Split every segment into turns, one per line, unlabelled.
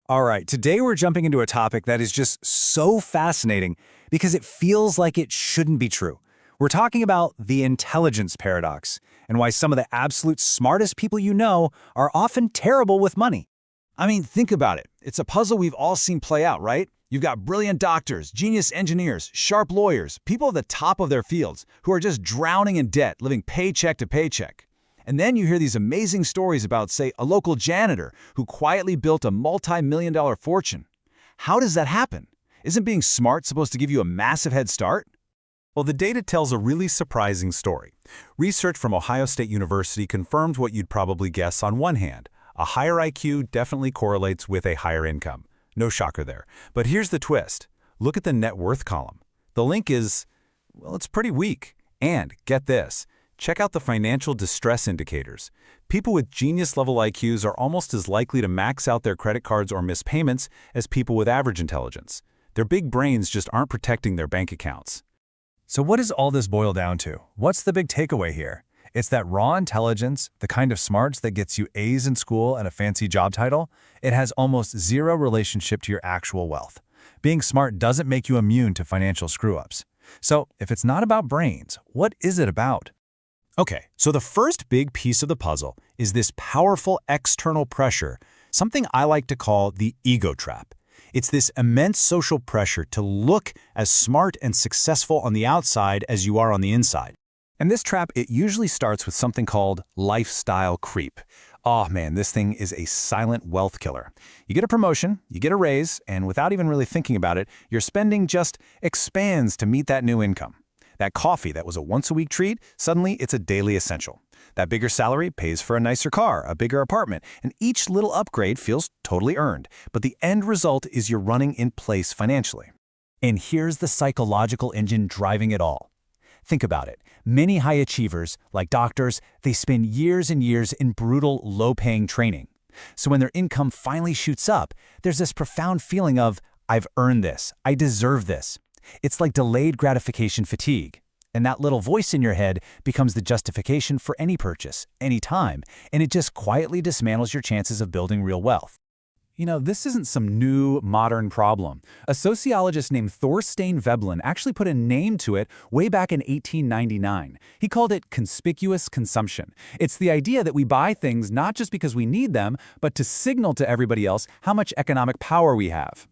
All right, today we're jumping into a topic that is just so fascinating because it feels like it shouldn't be true. We're talking about the intelligence paradox and why some of the absolute smartest people you know are often terrible with money.
I mean, think about it. It's a puzzle we've all seen play out, right? You've got brilliant doctors, genius engineers, sharp lawyers, people at the top of their fields who are just drowning in debt, living paycheck to paycheck. And then you hear these amazing stories about, say, a local janitor who quietly built a multi-million-dollar fortune. How does that happen? Isn't being smart supposed to give you a massive head start?
Well, the data tells a really surprising story. Research from Ohio State University confirmed what you'd probably guess on one hand. A higher IQ definitely correlates with a higher income. No shocker there. But here's the twist. Look at the net worth column. The link is, well, it's pretty weak. And get this. Check out the financial distress indicators. People with genius-level IQs are almost as likely to max out their credit cards or miss payments as people with average intelligence. Their big brains just aren't protecting their bank accounts.
So what does all this boil down to? What's the big takeaway here? It's that raw intelligence, the kind of smarts that gets you A's in school and a fancy job title, it has almost zero relationship to your actual wealth. Being smart doesn't make you immune to financial screw-ups. So if it's not about brains, what is it about?
Okay, so the first big piece of the puzzle is this powerful external pressure, something I like to call the ego trap. It's this immense social pressure to look as smart and successful on the outside as you are on the inside. And this trap, it usually starts with something called lifestyle creep. Oh man, this thing is a silent wealth killer. You get a promotion, you get a raise, and without even really thinking about it, your spending just expands to meet that new income. That coffee that was a once-a-week treat, suddenly it's a daily essential. That bigger salary pays for a nicer car, a bigger apartment, and each little upgrade feels totally earned. But the end result is you're running in place financially. And here's the psychological engine driving it all. Think about it. Many high achievers, like doctors, they spend years and years in brutal, low-paying training. So when their income finally shoots up, there's this profound feeling of, I've earned this, I deserve this. It's like delayed gratification fatigue. And that little voice in your head becomes the justification for any purchase, any time, and it just quietly dismantles your chances of building real wealth. You know, this isn't some new, modern problem. A sociologist named Thorstein Veblen actually put a name to it way back in 1899. He called it conspicuous consumption. It's the idea that we buy things not just because we need them, but to signal to everybody else how much economic power we have.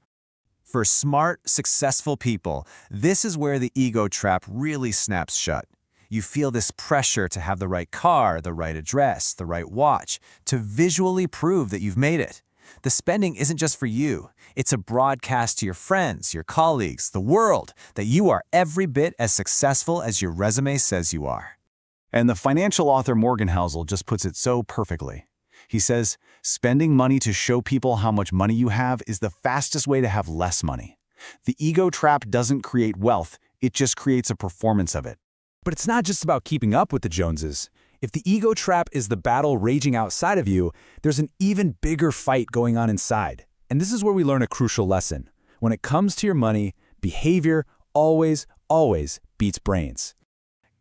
For smart, successful people, this is where the ego trap really snaps shut. You feel this pressure to have the right car, the right address, the right watch, to visually prove that you've made it. The spending isn't just for you. It's a broadcast to your friends, your colleagues, the world, that you are every bit as successful as your resume says you are.
And the financial author Morgan Housel just puts it so perfectly. He says, spending money to show people how much money you have is the fastest way to have less money. The ego trap doesn't create wealth, it just creates a performance of it. But it's not just about keeping up with the Joneses. If the ego trap is the battle raging outside of you, there's an even bigger fight going on inside. And this is where we learn a crucial lesson. When it comes to your money, behavior always beats brains.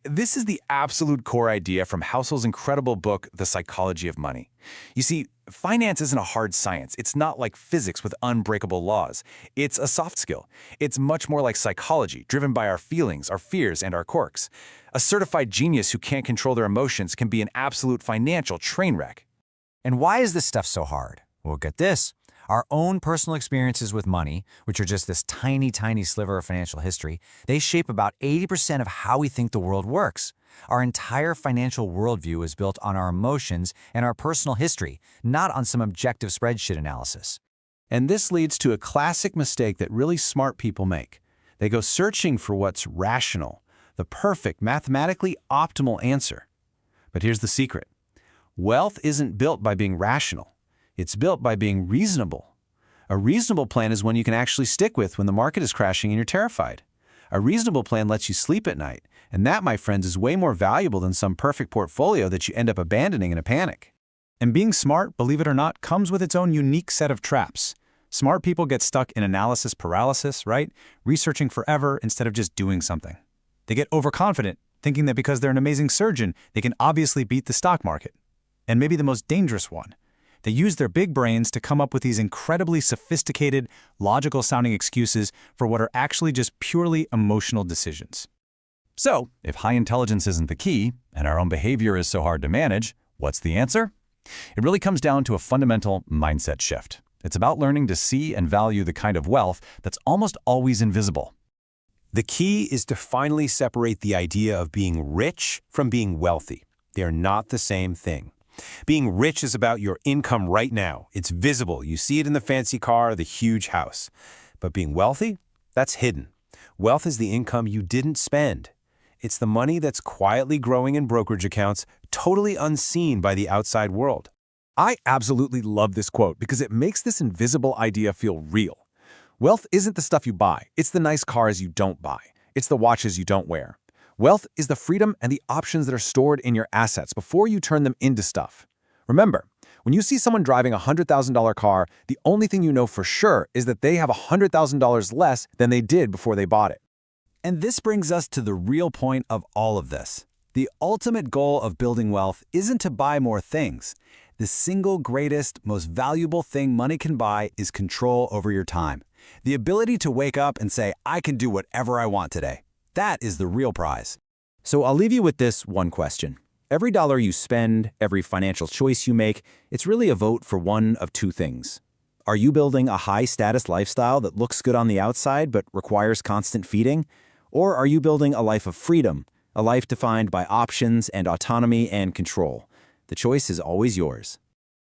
This is the absolute core idea from Housel's incredible book, The Psychology of Money. You see, finance isn't a hard science. It's not like physics with unbreakable laws. It's a soft skill. It's much more like psychology, driven by our feelings, our fears, and our quirks. A certified genius who can't control their emotions can be an absolute financial train wreck.
And why is this stuff so hard? Well, get this. Our own personal experiences with money, which are just this tiny sliver of financial history, they shape about 80% of how we think the world works. Our entire financial worldview is built on our emotions and our personal history, not on some objective spreadsheet analysis.
And this leads to a classic mistake that really smart people make. They go searching for what's rational, the perfect, mathematically optimal answer. But here's the secret. Wealth isn't built by being rational. It's built by being reasonable. A reasonable plan is one you can actually stick with when the market is crashing and you're terrified. A reasonable plan lets you sleep at night, and that, my friends, is way more valuable than some perfect portfolio that you end up abandoning in a panic. And being smart, believe it or not, comes with its own unique set of traps. Smart people get stuck in analysis paralysis, right? Researching forever instead of just doing something. They get overconfident, thinking that because they're an amazing surgeon, they can obviously beat the stock market. And maybe the most dangerous one, They use their big brains to come up with these incredibly sophisticated, logical-sounding excuses for what are actually just purely emotional decisions.
So, if high intelligence isn't the key, and our own behavior is so hard to manage, what's the answer? It really comes down to a fundamental mindset shift. It's about learning to see and value the kind of wealth that's almost always invisible.
The key is to finally separate the idea of being rich from being wealthy. They are not the same thing. Being rich is about your income right now. It's visible. You see it in the fancy car, the huge house. But being wealthy? That's hidden. Wealth is the income you didn't spend. It's the money that's quietly growing in brokerage accounts, totally unseen by the outside world.
I absolutely love this quote because it makes this invisible idea feel real. Wealth isn't the stuff you buy. It's the nice cars you don't buy. It's the watches you don't wear. Wealth is the freedom and the options that are stored in your assets before you turn them into stuff. Remember, when you see someone driving a $100,000 car, the only thing you know for sure is that they have $100,000 less than they did before they bought it.
And this brings us to the real point of all of this. The ultimate goal of building wealth isn't to buy more things. The single greatest, most valuable thing money can buy is control over your time. The ability to wake up and say, I can do whatever I want today. That is the real prize. So I'll leave you with this one question. Every dollar you spend, every financial choice you make, it's really a vote for one of two things. Are you building a high-status lifestyle that looks good on the outside but requires constant feeding? Or are you building a life of freedom, a life defined by options and autonomy and control? The choice is always yours.